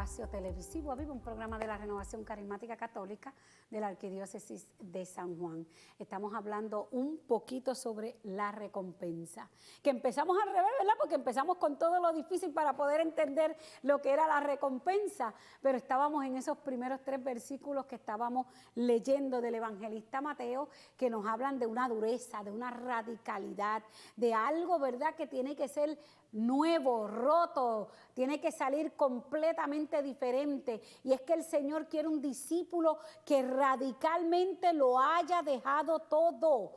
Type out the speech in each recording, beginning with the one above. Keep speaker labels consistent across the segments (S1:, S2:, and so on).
S1: espacio televisivo Viva, un programa de la Renovación Carismática Católica de la Arquidiócesis de San Juan. Estamos hablando un poquito sobre la recompensa, que empezamos al revés, ¿verdad? Porque empezamos con todo lo difícil para poder entender lo que era la recompensa, pero estábamos en esos primeros 3 versículos que estábamos leyendo del evangelista Mateo, que nos hablan de una dureza, de una radicalidad, de algo, ¿verdad?, que tiene que ser nuevo, roto, tiene que salir completamente diferente. Y es que el Señor quiere un discípulo que radicalmente lo haya dejado todo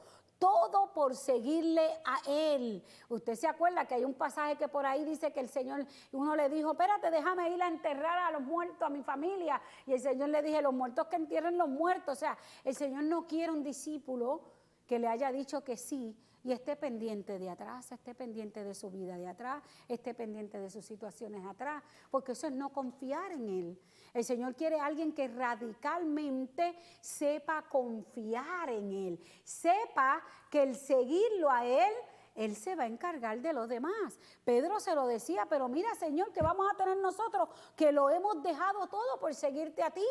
S1: por seguirle a Él. Usted se acuerda que hay un pasaje que por ahí dice que el Señor, uno le dijo, espérate, déjame ir a enterrar a los muertos, a mi familia. Y el Señor le dije, los muertos que entierren los muertos. O sea, el Señor no quiere un discípulo que le haya dicho que sí y esté pendiente de atrás, esté pendiente de su vida de atrás, esté pendiente de sus situaciones atrás, porque eso es no confiar en Él. El Señor quiere a alguien que radicalmente sepa confiar en Él, sepa que el seguirlo a Él se va a encargar de los demás. Pedro se lo decía, pero mira, Señor, que vamos a tener nosotros que lo hemos dejado todo por seguirte a ti.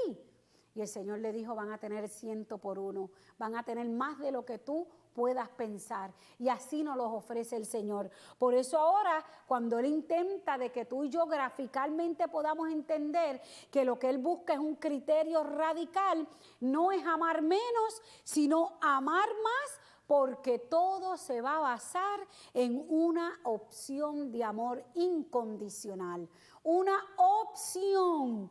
S1: Y el Señor le dijo, van a tener 100 por 1, van a tener más de lo que tú puedas pensar. Y así nos los ofrece el Señor. Por eso ahora, cuando Él intenta de que tú y yo graficalmente podamos entender que lo que Él busca es un criterio radical, no es amar menos, sino amar más, porque todo se va a basar en una opción de amor incondicional. Una opción,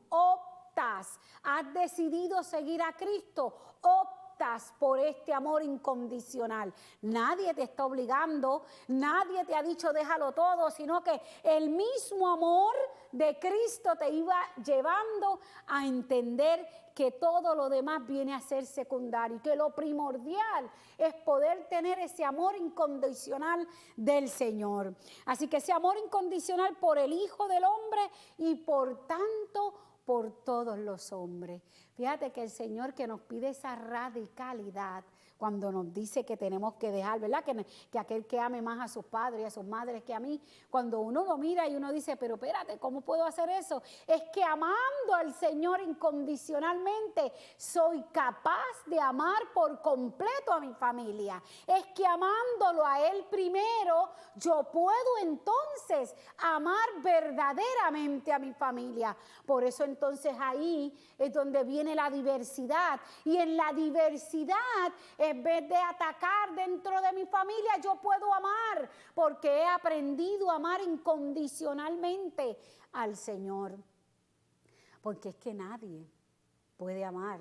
S1: optas, has decidido seguir a Cristo, optas por este amor incondicional. Nadie te está obligando, nadie te ha dicho déjalo todo, sino que el mismo amor de Cristo te iba llevando a entender que todo lo demás viene a ser secundario y que lo primordial es poder tener ese amor incondicional del Señor. Así que ese amor incondicional por el Hijo del Hombre y por tanto por todos los hombres. Fíjate que el Señor que nos pide esa radicalidad cuando nos dice que tenemos que dejar, ¿verdad? Que aquel que ame más a sus padres y a sus madres que a mí, cuando uno lo mira y uno dice, pero espérate, ¿cómo puedo hacer eso? Es que amando al Señor incondicionalmente, soy capaz de amar por completo a mi familia. Es que amándolo a Él primero, yo puedo entonces amar verdaderamente a mi familia. Por eso entonces ahí es donde viene la diversidad. Y en la diversidad, en vez de atacar dentro de mi familia, yo puedo amar, porque he aprendido a amar incondicionalmente al Señor. Porque es que nadie puede amar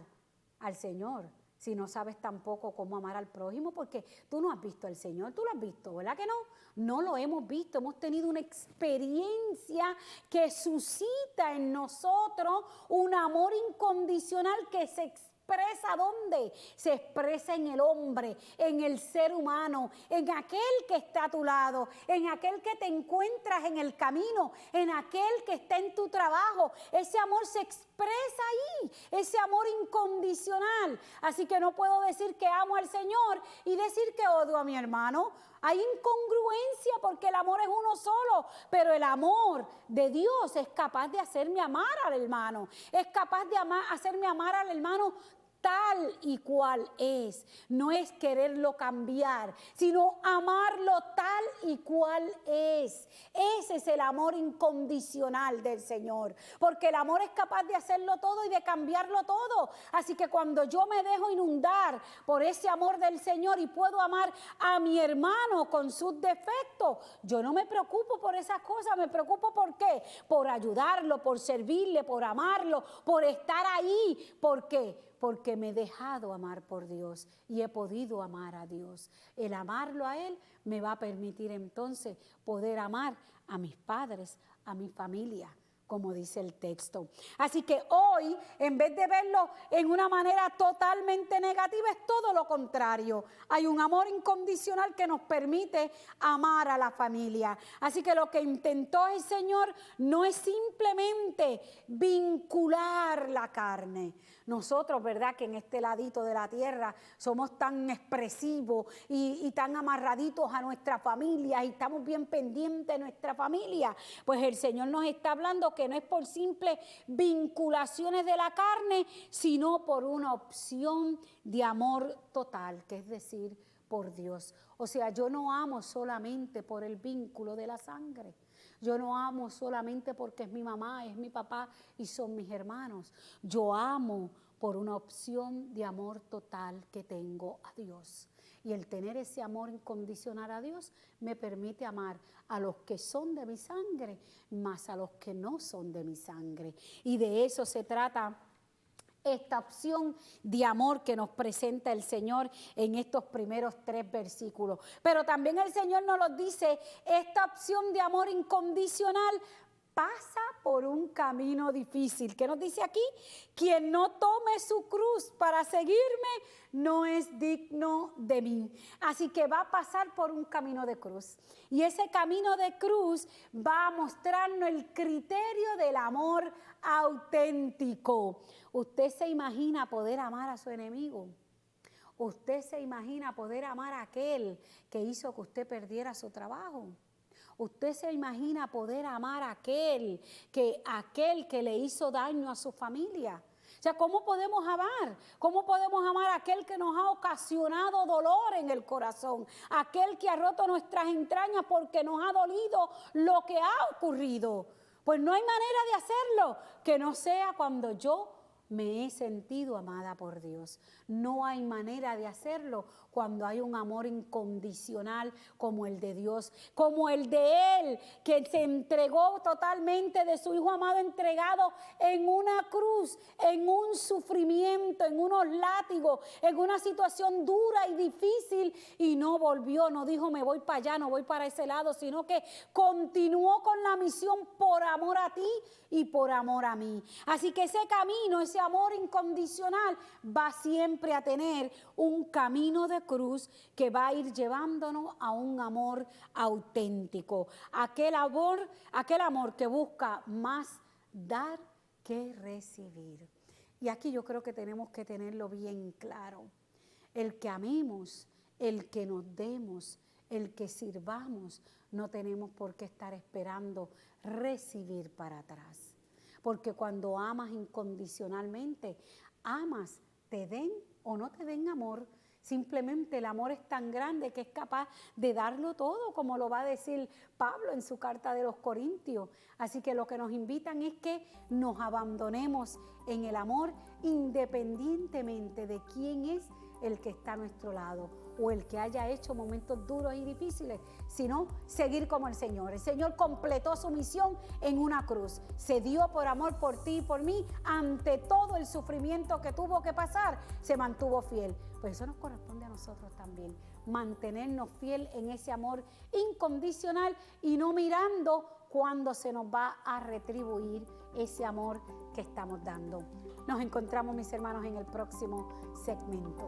S1: al Señor si no sabes tampoco cómo amar al prójimo, porque tú no has visto al Señor, tú lo has visto, ¿verdad que no? No lo hemos visto, hemos tenido una experiencia que suscita en nosotros un amor incondicional que se expresa ¿dónde? Se expresa en el hombre, en el ser humano, en aquel que está a tu lado, en aquel que te encuentras en el camino, en aquel que está en tu trabajo. Ese amor se expresa ahí, ese amor incondicional. Así que no puedo decir que amo al Señor y decir que odio a mi hermano. Hay incongruencia porque el amor es uno solo, pero el amor de Dios es capaz de hacerme amar al hermano, es capaz de hacerme amar al hermano tal y cual es. No es quererlo cambiar, sino amarlo tal y cual es. Ese es el amor incondicional del Señor, porque el amor es capaz de hacerlo todo y de cambiarlo todo. Así que cuando yo me dejo inundar por ese amor del Señor y puedo amar a mi hermano con sus defectos, yo no me preocupo por esas cosas, me preocupo ¿por qué? Por ayudarlo, por servirle, por amarlo, por estar ahí. ¿Por qué? Porque me he dejado amar por Dios y he podido amar a Dios. El amarlo a Él me va a permitir entonces poder amar a mis padres, a mi familia, como dice el texto. Así que hoy, en vez de verlo en una manera totalmente negativa, es todo lo contrario. Hay un amor incondicional que nos permite amar a la familia. Así que lo que intentó el Señor no es simplemente vincular la carne. Nosotros, ¿verdad?, que en este ladito de la tierra somos tan expresivos y tan amarraditos a nuestra familia y estamos bien pendientes de nuestra familia. Pues el Señor nos está hablando que no es por simples vinculaciones de la carne, sino por una opción de amor total, que es decir, por Dios. O sea, yo no amo solamente por el vínculo de la sangre. Yo no amo solamente porque es mi mamá, es mi papá y son mis hermanos. Yo amo por una opción de amor total que tengo a Dios. Y el tener ese amor incondicional a Dios me permite amar a los que son de mi sangre, más a los que no son de mi sangre. Y de eso se trata esta opción de amor que nos presenta el Señor en estos primeros 3 versículos. Pero también el Señor nos lo dice, esta opción de amor incondicional pasa por un camino difícil. ¿Qué nos dice aquí? Quien no tome su cruz para seguirme no es digno de mí. Así que va a pasar por un camino de cruz. Y ese camino de cruz va a mostrarnos el criterio del amor auténtico. ¿Usted se imagina poder amar a su enemigo? ¿Usted se imagina poder amar a aquel que hizo que usted perdiera su trabajo? ¿Usted se imagina poder amar a aquel que le hizo daño a su familia? O sea, ¿cómo podemos amar? ¿Cómo podemos amar a aquel que nos ha ocasionado dolor en el corazón? Aquel que ha roto nuestras entrañas porque nos ha dolido lo que ha ocurrido. Pues no hay manera de hacerlo que no sea cuando yo me he sentido amada por Dios. No hay manera de hacerlo cuando hay un amor incondicional como el de Dios, como el de Él, que se entregó totalmente de su Hijo amado, entregado en una cruz, en un sufrimiento, en unos látigos, en una situación dura y difícil, y no volvió, no dijo me voy para allá, no voy para ese lado, sino que continuó con la misión por amor a ti y por amor a mí. Así que ese camino, ese amor incondicional va siempre a tener un camino de cruz que va a ir llevándonos a un amor auténtico. Aquel amor que busca más dar que recibir. Y aquí yo creo que tenemos que tenerlo bien claro. El que amemos, el que nos demos, el que sirvamos, no tenemos por qué estar esperando recibir para atrás. Porque cuando amas incondicionalmente, amas, te den o no te den amor. Simplemente el amor es tan grande que es capaz de darlo todo, como lo va a decir Pablo en su carta de los Corintios. Así que lo que nos invitan es que nos abandonemos en el amor independientemente de quién es el que está a nuestro lado o el que haya hecho momentos duros y difíciles, sino seguir como el Señor. El Señor completó su misión en una cruz, se dio por amor por ti y por mí, ante todo el sufrimiento que tuvo que pasar, se mantuvo fiel. Pues eso nos corresponde a nosotros también, mantenernos fiel en ese amor incondicional y no mirando cuándo se nos va a retribuir ese amor que estamos dando. Nos encontramos, mis hermanos, en el próximo segmento.